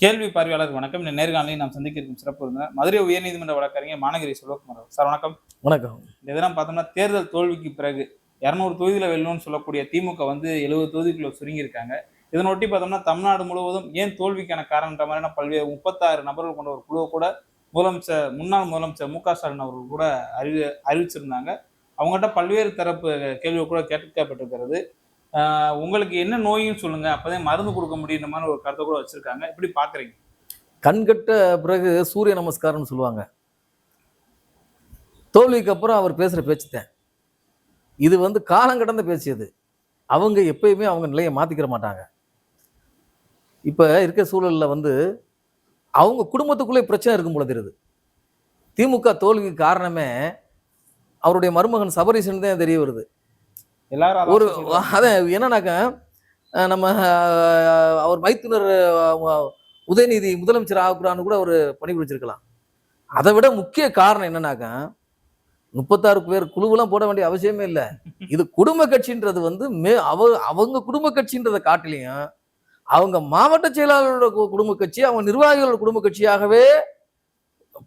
கேள்வி பார்வையாளர் வணக்கம். இந்த நேர்காணலில் நாம் சந்திக்க இருக்கும் சிறப்பு விருந்தினர் மதுரை உயர்நீதிமன்ற வழக்கறிஞர் மாநகரி செல்வகுமார் சார். வணக்கம். வணக்கம். இந்த தினம் பார்த்தோம்னா தேர்தல் தோல்விக்கு பிறகு 200 தொகுதியில் வெல்லணும்னு சொல்லக்கூடிய திமுக வந்து 70 தொகுதிக்குள்ள சுருங்கி இருக்காங்க. இதனொட்டி பார்த்தோம்னா தமிழ்நாடு முழுவதும் ஏன் தோல்விக்கான காரணன்ற மாதிரியான பல்வேறு 36 நபர்கள் கொண்ட ஒரு குழுவை கூட முன்னாள் முதலமைச்சர் மு க ஸ்டாலின் அவர்கள் கூட அறிவிச்சிருந்தாங்க. அவங்ககிட்ட பல்வேறு தரப்பு கேள்விகள் கூட கேட்கப்பட்டிருக்கிறது. உங்களுக்கு என்ன நோயின்னு சொல்லுங்க, அப்பதான் மருந்து கொடுக்க முடியுன்ற மாதிரி ஒரு கருத்தை கூட வச்சிருக்காங்க. எப்படி பாக்குறீங்க? கண்கட்ட பிறகு சூரிய நமஸ்காரம்னு சொல்லுவாங்க. தோல்விக்கு அப்புறம் அவர் பேசுற பேச்சுதான் இது வந்து காலம் கடந்த பேசியது. அவங்க எப்பயுமே அவங்க நிலையை மாத்திக்கிற மாட்டாங்க. இப்ப இருக்க சூழல்ல வந்து அவங்க குடும்பத்துக்குள்ளே பிரச்சனை இருக்கும் போல தெரியுது. திமுக தோல்விக்கு காரணமே அவருடைய மருமகன் சபரீசன் தான் தெரிய வருது. எல்லாரும் ஒரு அதான் என்னன்னாக்க, நம்ம அவர் மைத்துனர் உதயநிதி முதலமைச்சர் ஆகுறான்னு கூட அவர் பணிபுரிச்சிருக்கலாம். அதை விட முக்கிய காரணம் என்னன்னாக்கா, 36 பேர் குழுவெல்லாம் போட வேண்டிய அவசியமே இல்லை. இது குடும்ப கட்சின்றது வந்து அவங்க குடும்ப கட்சின்றதை காட்டிலையும் அவங்க மாவட்ட செயலாளரோட குடும்ப கட்சி, அவங்க நிர்வாகிகளோட குடும்ப கட்சியாகவே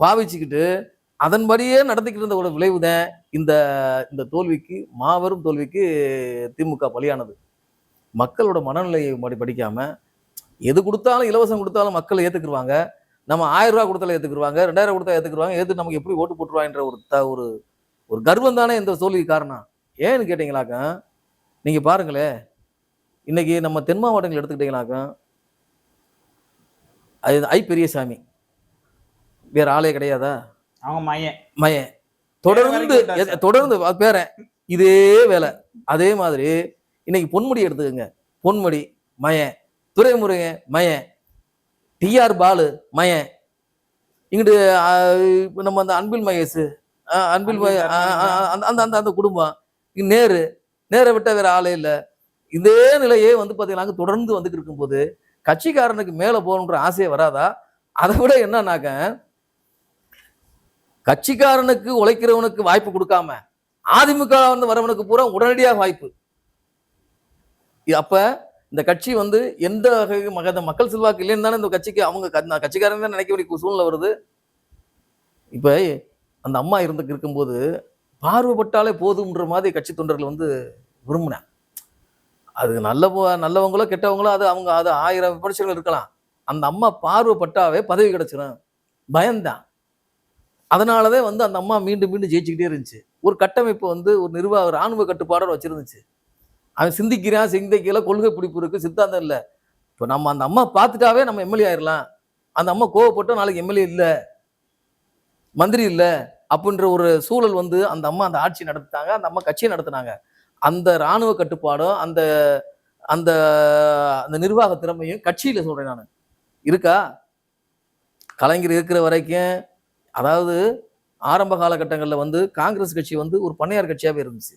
பாவிச்சுக்கிட்டு அதன்படியே நடந்துக்கிட்டு இருந்த ஒரு விளைவு தான் இந்த இந்த தோல்விக்கு, மாபெரும் தோல்விக்கு திமுக பலியானது. மக்களோட மனநிலையை படிக்காம எது கொடுத்தாலும், இலவசம் கொடுத்தாலும் மக்கள் ஏத்துக்குருவாங்க. நம்ம 1000 ரூபாய் கொடுத்தாலும் ஏத்துக்குருவாங்க, 2000 கொடுத்தா ஏத்துக்குருவாங்க, ஏத்து நமக்கு எப்படி ஓட்டு போட்டுருவாங்கன்ற ஒரு ஒரு கர்வம் தானே இந்த தோல்விக்கு காரணம். ஏன்னு கேட்டீங்களாக்கா, நீங்க பாருங்களேன், இன்னைக்கு நம்ம தென் மாவட்டங்கள் எடுத்துக்கிட்டீங்களாக்கா, ஐ பெரியசாமி வேற ஆளே கிடையாதா? அவங்க மயன் தொடர்ந்து பேரன் இதே வேலை. அதே மாதிரி இன்னைக்கு பொன்முடி எடுத்துக்கங்க, பொன்முடி மயன், துரைமுருகன் மயன், டிஆர் பாலு மயன், இங்கிட்டு நம்ம அந்த அன்பில் மகேஷ், அந்த குடும்பம், நேரை விட்ட வேற ஆளே இல்லை. இதே நிலையே வந்து பாத்தீங்கன்னா தொடர்ந்து வந்துட்டு இருக்கும்போது கட்சிக்காரனுக்கு மேல போகணுன்ற ஆசையே வராதா? அதை விட என்னன்னாக்க, கட்சிக்காரனுக்கு உழைக்கிறவனுக்கு வாய்ப்பு கொடுக்காம அதிமுக வந்து வரவனுக்கு பூரா உடனடியாக வாய்ப்பு. அப்ப இந்த கட்சி வந்து எந்த மக்கள் செல்வாக்கு இல்லைன்னு தானே இந்த கட்சிக்கு அவங்க கட்சிக்காரன் தான் நினைக்க வேண்டிய சூழ்நிலை வருது. இப்ப அந்த அம்மா இருக்கும்போது பார்வைப்பட்டாலே போதும்ன்ற மாதிரி கட்சி தொண்டர்கள் வந்து விரும்பினேன். அது நல்லவங்களோ கெட்டவங்களோ அது அவங்க அது 1000 விமர்சனங்கள் இருக்கலாம். அந்த அம்மா பார்வைப்பட்டாவே பதவி கிடைச்சிடும் பயம்தான். அதனாலதான் வந்து அந்த அம்மா மீண்டும் மீண்டும் ஜெயிச்சுக்கிட்டே இருந்துச்சு. ஒரு கட்டமைப்பு வந்து ஒரு ராணுவ கட்டுப்பாடோட வச்சிருந்துச்சு. அவன் சிந்திக்கல, கொள்கை பிடிப்பு இருக்கு, சித்தாந்தம் இல்லை. இப்போ நம்ம அந்த அம்மா பார்த்துட்டாவே நம்ம எம்எல்ஏ ஆயிடலாம். அந்த அம்மா கோவப்பட்டோம் நாளைக்கு எம்எல்ஏ இல்லை, மந்திரி இல்லை அப்படின்ற ஒரு சூழல் வந்து அந்த அம்மா அந்த ஆட்சி நடத்திட்டாங்க, அந்த அம்மா கட்சியை நடத்தினாங்க. அந்த ராணுவ கட்டுப்பாடும் அந்த அந்த அந்த நிர்வாக திறமையும் கட்சியில சொல்றேன் நான் இருக்கா? கலைஞர் இருக்கிற வரைக்கும், அதாவது ஆரம்ப காலகட்டங்களில் வந்து காங்கிரஸ் கட்சி வந்து ஒரு பண்ணையார் கட்சியாகவே இருந்துச்சு.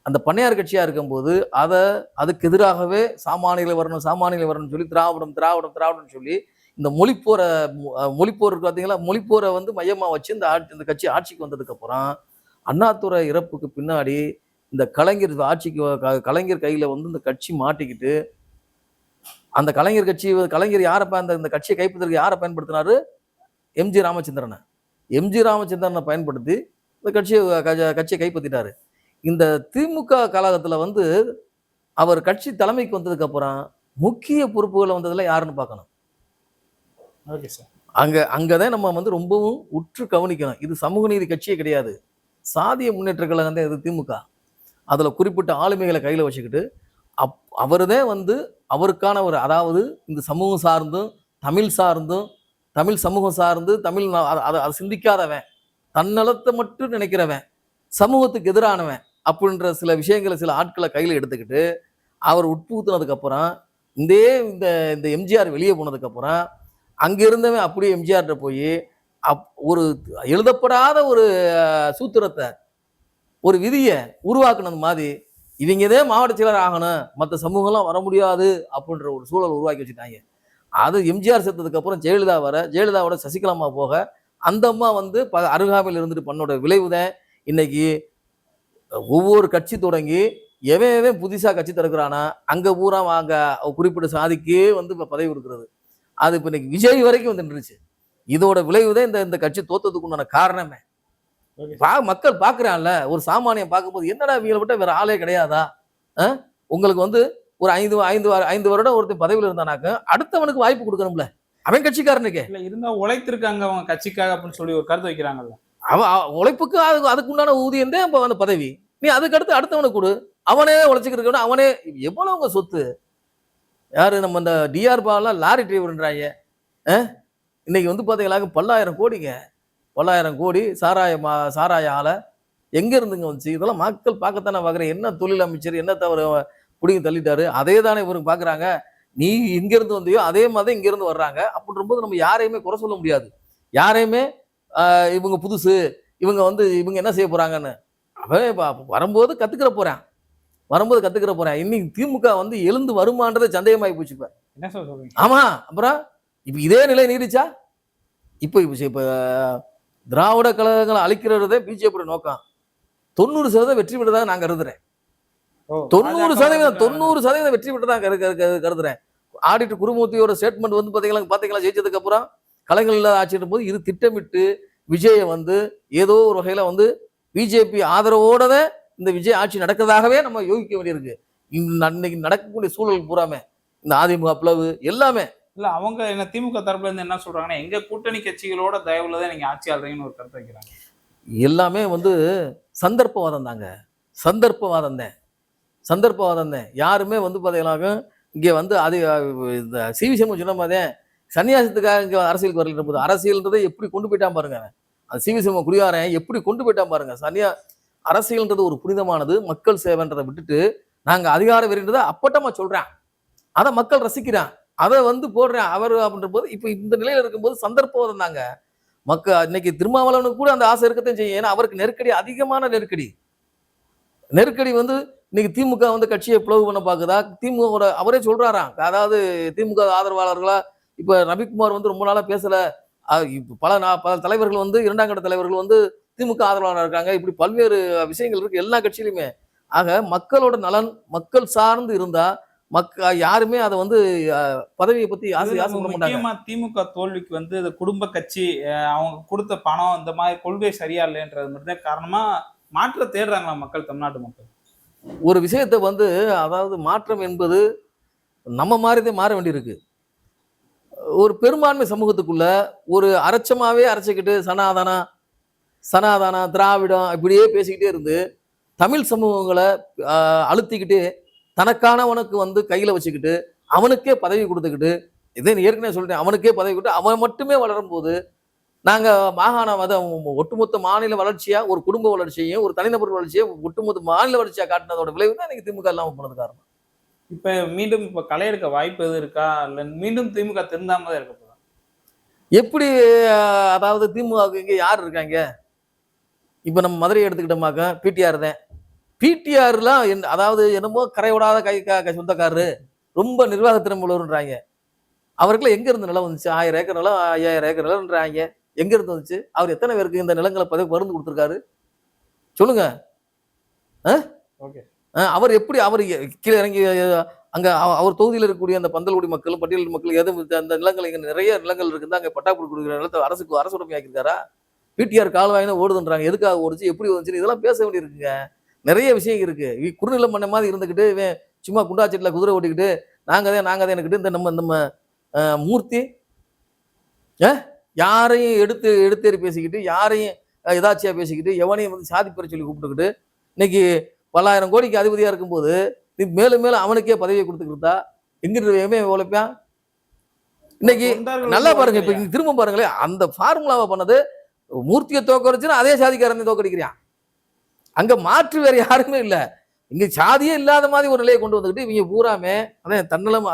அந்த பண்ணையார் கட்சியாக இருக்கும்போது அதுக்கு எதிராகவே சாமானியர்கள் வரணும்னு சொல்லி திராவிடம் சொல்லி இந்த மொழிப்போர் பார்த்தீங்களா, மொழிப்போரை வந்து மையமாக வச்சு இந்த கட்சி ஆட்சிக்கு வந்ததுக்கு அப்புறம் அண்ணாதுரை இறப்புக்கு பின்னாடி இந்த கலைஞர் கையில வந்து இந்த கட்சி மாட்டிக்கிட்டு, அந்த கலைஞர் யாரை இந்த கட்சியை கைப்பற்றுறதுக்கு யாரை பயன்படுத்தினாரு? எம்ஜி ராமச்சந்திரனை பயன்படுத்தி இந்த கட்சியை கைப்பற்றிட்டாரு. இந்த திமுக கழகத்துல வந்து அவர் கட்சி தலைமைக்கு வந்ததுக்கு அப்புறம் முக்கிய பொறுப்புகளை வந்ததுல யாருன்னு பார்க்கணும். அங்கதான் நம்ம வந்து ரொம்பவும் உற்று கவனிக்கணும். இது சமூக நீதி கட்சியே கிடையாது, சாதிய முன்னேற்ற கழகம் தான் இது திமுக. அதுல குறிப்பிட்ட ஆளுமைகளை கையில வச்சுக்கிட்டு அவருதான் வந்து அவருக்கான ஒரு, அதாவது இந்த சமூகம் சார்ந்தும் தமிழ் சமூகம் சார்ந்து அதை சிந்திக்காதவன், தன்னலத்தை மட்டும் நினைக்கிறவன், சமூகத்துக்கு எதிரானவன் அப்படின்ற சில விஷயங்களை சில ஆட்களை கையில எடுத்துக்கிட்டு அவர் உட்புகுத்தினதுக்கு அப்புறம் இந்த எம்ஜிஆர் வெளியே போனதுக்கு அப்புறம் அங்க இருந்தவன் அப்படியே எம்ஜிஆர்கிட்ட போய் ஒரு எழுதப்படாத ஒரு சூத்திரத்தை, ஒரு விதியை உருவாக்குனது மாதிரி இவங்கதே மாவட்ட செயலர் ஆகணும், மற்ற சமூகம்லாம் வர முடியாது அப்படின்ற ஒரு சூழல் உருவாக்கி வச்சுட்டாங்க. அது எம்ஜிஆர் செத்ததுக்கு அப்புறம் ஜெயலலிதாவோட சசிகலாமா போக அந்த அம்மா வந்து அருகாமையில் இருந்துட்டு பண்ணோட விளைவுதான் இன்னைக்கு ஒவ்வொரு கட்சி தொடங்கி எவன் புதுசா கட்சி திறக்கிறானா அங்க பூரா வாங்க குறிப்பிட்ட சாதிக்கே வந்து பதவி கொடுக்கிறது. அது இப்ப இன்னைக்கு விஜய் வரைக்கும் வந்து நின்றுச்சு. இதோட விளைவுதான் இந்த இந்த கட்சி தோத்ததுக்கு உண்டான காரணமே. மக்கள் பாக்குறான்ல, ஒரு சாமானியன் பார்க்கும்போது என்னடா இவங்களை விட்ட வேற ஆளே கிடையாதா? உங்களுக்கு வந்து ஒரு 5 வருடம் ஒருத்தன் பதவியில் இருந்தானாக்க அடுத்தவனுக்கு வாய்ப்பு கொடுக்கணும்ல. அவன் கட்சிக்காரனுக்கு இல்ல இருந்தா உழைத்திருக்காங்க அவங்க கட்சிக்காக அப்படின்னு சொல்லி ஒரு கருத்து வைக்கிறாங்கல்ல. உழைப்புக்கு அதுக்கு உண்டான ஊதியம் தான் இப்ப அந்த பதவி. நீ அதுக்கு அடுத்து அடுத்தவனுக்கு கொடு. அவனே உழைச்சிக்கிட்டு அவனே எவ்வளவுங்க சொத்து. யாரு நம்ம இந்த டிஆர் பாலாம் லாரி டிரைவர்ன்றாங்க. இன்னைக்கு வந்து பாத்தீங்கன்னா பல்லாயிரம் கோடிங்க, 10,000 கோடி சாராய ஆலை எங்க இருந்துங்க வந்துச்சு? இதெல்லாம் மக்கள் பார்க்கத்தானே பாக்குறேன். என்ன தொழில் அமைச்சர் என்ன தவறு பிடிங்கி தள்ளிட்டாரு, அதே தானே இவருக்கு பாக்குறாங்க. நீ இங்க இருந்து வந்தியோ அதே மாதிரி இங்க இருந்து வர்றாங்க. அப்படின்ற போது நம்ம யாரையுமே குறை சொல்ல முடியாது. யாரையுமே இவங்க புதுசு, இவங்க என்ன செய்ய போறாங்கன்னு அவன் வரும்போது கத்துக்கிற போறேன். இன்னைக்கு திமுக வந்து எழுந்து வருமானது சந்தேகமாயி போச்சு. இப்ப என்ன சொல்றீங்க? ஆமா, அப்புறம் இப்ப இதே நிலை நீடிச்சா இப்ப திராவிட கழகங்களை அழிக்கிறதே பிஜேபி நோக்கம். 90% வெற்றி பெற்றதாக நான் கருதுறேன். 90% வெற்றி பெற்றதாக கருதுறேன். ஆடிட்டர் குருமூர்த்தியோட ஸ்டேட்மெண்ட் வந்து பாத்தீங்களா ஜெயிச்சதுக்கு அப்புறம் கலைஞர் இல்லாத ஆட்சி போது இது திட்டமிட்டு விஜயை வந்து ஏதோ ஒரு வகையில வந்து பிஜேபி ஆதரவோட இந்த விஜய் ஆட்சி நடக்கிறதாகவே நம்ம யோசிக்க வேண்டியிருக்கு. இன்னைக்கு நடக்கக்கூடிய சூழல் பூராமே இந்த அதிமுக பிளவு எல்லாமே இல்ல அவங்க என்ன திமுக தரப்புல இருந்து என்ன சொல்றாங்கன்னா எங்க கூட்டணி கட்சிகளோட தயவுலதான் நீங்க ஆட்சி ஆள்றீங்கன்னு ஒரு கருத்து வைக்கிறாங்க. எல்லாமே வந்து சந்தர்ப்பவாதம் தாங்க. சந்தர்ப்பவாதம் தான். யாருமே வந்து பாத்தீங்கன்னா இங்க வந்து அது இந்த சிவி சண்முகம் சொன்ன மாதிரி சன்னியாசத்துக்காக இங்க அரசியலுக்கு வரல போது அரசியல்ன்றதை எப்படி கொண்டு போயிட்டான் பாருங்க. அது சிவி சண்முகம் குடியாரன் எப்படி கொண்டு போயிட்டான் பாருங்க. அரசியல்ன்றது ஒரு புனிதமானது, மக்கள் சேவைன்றதை விட்டுட்டு நாங்க அதிகார வெறின்றதை அப்பட்டமா சொல்றேன். அதை மக்கள் ரசிக்கிறான், அதை வந்து போடுறேன் அவர் அப்படின்ற போது இப்ப இந்த நிலையில இருக்கும்போது சந்தர்ப்பவாதம் தாங்க. இன்னைக்கு திருமாவளவனுக்கு கூட அந்த ஆசை இருக்கத்தான் செய்யும். ஏன்னா அவருக்கு நெருக்கடி, அதிகமான நெருக்கடி வந்து இன்னைக்கு திமுக வந்து கட்சியை பிளவு பண்ண பாக்குதா? திமுக அவரே சொல்றாராம். அதாவது திமுக ஆதரவாளர்களா இப்ப ரவிக்குமார் வந்து ரொம்ப நாளா பேசல. பல தலைவர்கள் வந்து 2ஆம் கட்ட தலைவர்கள் வந்து திமுக ஆதரவாளராக இருக்காங்க. இப்படி பல்வேறு விஷயங்கள் இருக்கு எல்லா கட்சியிலுமே. ஆக மக்களோட நலன் மக்கள் சார்ந்து இருந்தா யாருமே அதை வந்து பதவியை பத்தி ஆசைப்பட மாட்டாங்க. திமுக தோல்விக்கு வந்து குடும்ப கட்சி அவங்க கொடுத்த பணம் இந்த மாதிரி கொள்கை சரியா இல்லைன்றது மட்டும் காரணமா மாற்ற தேடுறாங்களா மக்கள், தமிழ்நாட்டு மக்கள்? ஒரு விஷயத்தை வந்து அதாவது மாற்றம் என்பது நம்ம மாதிரிதான் மாற வேண்டியிருக்கு. ஒரு பெரும்பான்மை சமூகத்துக்குள்ள ஒரு அரைச்சிக்கிட்டு சனாதனம் திராவிடம் இப்படியே பேசிக்கிட்டே இருந்து தமிழ் சமூகங்களை அழுத்திக்கிட்டு தனக்கானவனுக்கு வந்து கையில வச்சுக்கிட்டு அவனுக்கே பதவி கொடுத்துக்கிட்டு இதே ஏற்கனவே சொல்லிட்டேன், அவனுக்கே பதவி கொடுத்து அவன் மட்டுமே வளரும் போது நாங்க ஒட்டுமொத்த மாநில வளர்ச்சியா ஒரு குடும்ப வளர்ச்சியையும் ஒரு தனிநபர் வளர்ச்சியும் ஒட்டுமொத்த மாநில வளர்ச்சியா காட்டினதோட விளைவு தான் இன்னைக்கு திமுக இல்லாம போனது காரணம். இப்ப மீண்டும் இப்ப களை எடுக்க வாய்ப்பு எது இருக்கா, இல்ல மீண்டும் திமுக திருந்தாம தான் இருக்க போதா? எப்படி அதாவது திமுகவுக்கு இங்க யார் இருக்காங்க? இப்ப நம்ம மதுரையை எடுத்துக்கிட்டோமாக்க பிடிஆர் தான். பிடிஆர்லாம் அதாவது என்னமோ கரைவிடாத சொந்தக்காரரு, ரொம்ப நிர்வாகத்திறன் உள்ளவர்ன்றாங்க. அவருக்குள்ள எங்க இருந்து நிலம் வந்துச்சு? 1000 ஏக்கர் நிலம் 5000 ஏக்கர் நிலம்ன்றாங்க. எங்க இருந்து வந்துச்சு? அவர் எத்தனை பேருக்கு இந்த நிலங்களை பகிர்ந்து கொடுத்துருக்காரு சொல்லுங்க. அவர் எப்படி அவர் கீழே இறங்கி அங்க அவர் தொகுதியில் இருக்கக்கூடிய அந்த பந்தல்குடி மக்கள் பட்டியல் மக்கள் எதுவும் அந்த நிலங்கள் இங்க நிறைய நிலங்கள் இருக்குது அங்க பட்டாக்குடி கொடுக்குற நிலத்தை அரசு உடமை ஆக்கியிருக்காரா? பிடிஆர் கால்வாயினா ஓடுதுன்றாங்க. எதுக்காக ஓடுச்சு, எப்படி வந்துச்சு, இதெல்லாம் பேச வேண்டியிருக்குங்க. நிறைய விஷயம் இருக்கு. குறுநிலம் பண்ண மாதிரி இருந்துக்கிட்டு இவன் சும்மா குண்டாச்சட்டில் குதிரை ஓட்டிக்கிட்டு நாங்க தான் எனக்கிட்டு இந்த நம்ம மூர்த்தி யாரையும் எடுத்தேறி பேசிக்கிட்டு யாரையும் எதாச்சியா பேசிக்கிட்டு எவனையும் வந்து சாதி பெற சொல்லி கூப்பிட்டுக்கிட்டு இன்னைக்கு 10,000 கோடிக்கு அதிபதியா இருக்கும்போது மேலும் மேலும் அவனுக்கே பதவியை கொடுத்துக்கிட்டா எங்கிட்டு உழைப்பான்? இன்னைக்கு நல்லா பாருங்க, இப்ப திரும்ப பாருங்களேன், அந்த ஃபார்முலாவை பண்ணது மூர்த்தியை தோக்கடிச்சுன்னா அதே சாதிக்காரனை தோக்கடிக்கிறான். அங்க மாற்று வேற யாருமே இல்ல. இங்க சாதியே இல்லாத மாதிரி ஒரு நிலையை கொண்டு வந்துக்கிட்டு இவங்க பூராமே அதான் தன்னலம்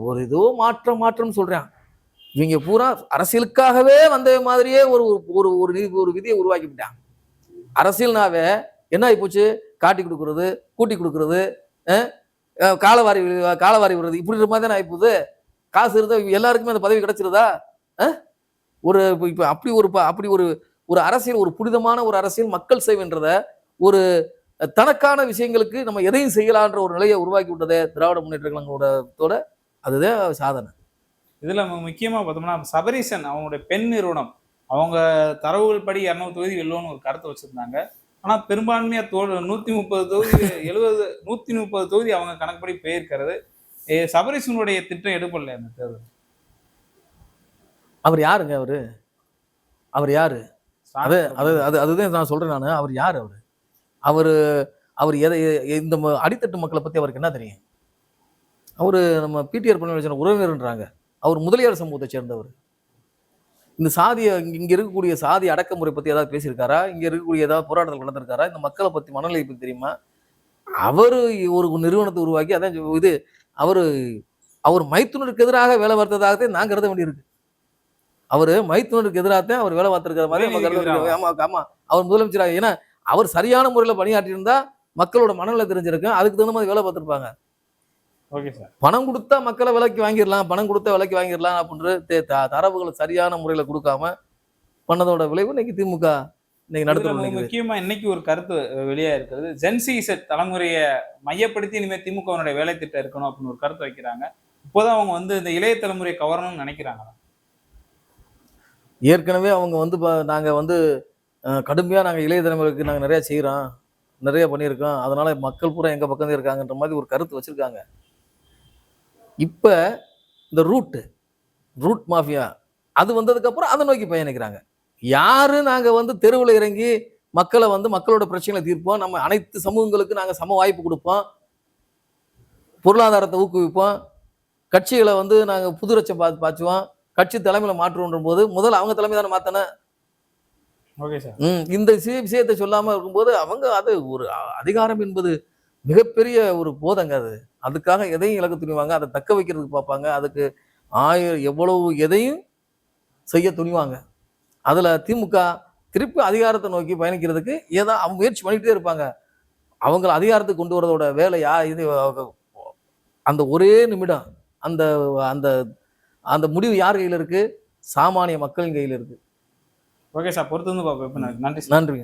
ஒரு ஏதோ மாற்றம் சொல்றான். இவங்க பூரா அரசியலுக்காகவே வந்த மாதிரியே ஒரு விதியை உருவாக்கிவிட்டான். அரசியல்னாவே என்ன ஆகி போச்சு? காட்டி கொடுக்கறது, கூட்டி கொடுக்கறது, காலவாரி விடுறது, இப்படி மாதிரி தானே ஆயிப்போகுது. காசு இருந்தா எல்லாருக்குமே அந்த பதவி கிடைச்சிருதா? ஒரு இப்ப அப்படி ஒரு அரசியல், ஒரு புனிதமான ஒரு அரசியல் மக்கள் சேவைன்றத ஒரு தனக்கான விஷயங்களுக்கு நம்ம எதையும் செய்யலான்ற ஒரு நிலையை உருவாக்கி விட்டதே திராவிட முன்னேற்ற கழகங்களோட அதுதான் சாதனை. இதுல முக்கியமா பார்த்தோம்னா சபரீசன் அவங்களுடைய பெண் நிறுவனம் அவங்க தரவுகள் படி 200 தொகுதி வெல்லும்னு ஒரு கருத்தை வச்சிருந்தாங்க. ஆனா பெரும்பான்மையா 130 தொகுதி 130 தொகுதி அவங்க கணக்குப்படி போயிருக்கிறது. சபரீசனுடைய திட்டம் எடுபடல அந்த தேர்தல். அவர் யாருங்க அவரு? அவர் யாரு? அது அது அது அதுதான் நான் சொல்றேன் நானு. அவர் யாரு அவரு? அவரு அவர் எதை இந்த அடித்தட்டு மக்களை பத்தி அவருக்கு என்ன தெரியும்? அவரு நம்ம பிடிஆர் பழனிவேல் உறவினர்ன்றாங்க. அவர் முதலியார் சமூகத்தை சேர்ந்தவர். இந்த சாதிய இங்க இருக்கக்கூடிய சாதி அடக்குமுறை பத்தி ஏதாவது பேசியிருக்காரா? இங்க இருக்கக்கூடிய ஏதாவது போராட்டங்கள் நடந்திருக்காரா? இந்த மக்களை பத்தி மனநிலை பத்தி தெரியுமா? அவரு ஒரு நிறுவனத்தை உருவாக்கி அதான் இது அவரு அவர் மைத்துனருக்கு எதிராக வேலை பார்த்ததாகத்தான் நான் கருத வேண்டியிருக்கு. அவரு மைத்துனருக்கு எதிராகத்தான் அவர் வேலை பார்த்திருக்கிற மாதிரி நம்ம கருத வேண்டியது. ஆமா ஆமா. அவர் முதலமைச்சராக ஏன்னா அவர் சரியான முறையில் பணியாற்றி இருந்தா மக்களோட மனநிலை தெரிஞ்சிருக்கும். அதுக்கு தகுந்த மாதிரி வேலை பார்த்திருப்பாங்க. Okay sir. பணம் கொடுத்தா மக்களை விலைக்கு வாங்கிடலாம், பணம் கொடுத்தா விலைக்கு வாங்கிடலாம் அப்படின்ற தரவுகளை சரியான முறையில் கொடுக்காம பண்ணதோட விளைவு இன்னைக்கு திமுக இன்னைக்கு நடத்த. முக்கியமா இன்னைக்கு ஒரு கருத்து வெளியா இருக்கிறது. ஜென்சி செட் தலைமுறையை மையப்படுத்தி இனிமேல் திமுகவினுடைய வேலை திட்டம் இருக்கணும் அப்படின்னு ஒரு கருத்து வைக்கிறாங்க. இப்போதான் அவங்க வந்து இந்த இளைய தலைமுறையை கவரணும்னு நினைக்கிறாங்க. ஏற்கனவே அவங்க வந்து நாங்க வந்து கடுமையா நாங்க இளைய தலைமுறைக்கு நாங்க நிறைய செய்யறோம், நிறைய பண்ணியிருக்கோம், அதனால மக்கள் பூரா எங்க பக்கம் இருக்காங்கன்ற மாதிரி ஒரு கருத்து வச்சிருக்காங்க. இப்ப இந்த ரூட் மாஃபியா அது வந்ததுக்கு அப்புறம் அதை நோக்கி பயணிக்கிறாங்க. யாரு நாங்க வந்து தெருவில் இறங்கி மக்களை வந்து மக்களோட பிரச்சனைகளை தீர்ப்போம், நம்ம அனைத்து சமூகங்களுக்கு நாங்க சம வாய்ப்பு கொடுப்போம், பொருளாதாரத்தை ஊக்குவிப்போம், கட்சிகளை வந்து நாங்க புதுரட்சம் பாய்ச்சுவோம், கட்சி தலைமையில மாற்றுவோன்ற போது முதல்ல அவங்க தலைமை தானே மாத்தன. இந்த விஷயத்தை சொல்லாம இருக்கும்போது அவங்க அது ஒரு அதிகாரம் என்பது மிகப்பெரிய ஒரு போதங்க. அதுக்காக எதையும் இழக்க துணிவாங்க, அதை தக்க வைக்கிறதுக்கு பார்ப்பாங்க, அதுக்கு எவ்வளவு எதையும் செய்ய துணிவாங்க. அதுல திமுக திருப்பி அதிகாரத்தை நோக்கி பயணிக்கிறதுக்கு அவங்க முயற்சி பண்ணிட்டே இருப்பாங்க. அவங்களை அதிகாரத்துக்கு கொண்டு வரதோட வேலையா இது? அந்த ஒரே நிமிடம் அந்த அந்த அந்த முடிவு யார் கையில் இருக்கு? சாமானிய மக்களின் கையில் இருக்கு. ஓகே சார், பொறுத்து வந்து பார்ப்போம். நன்றி. நன்றி.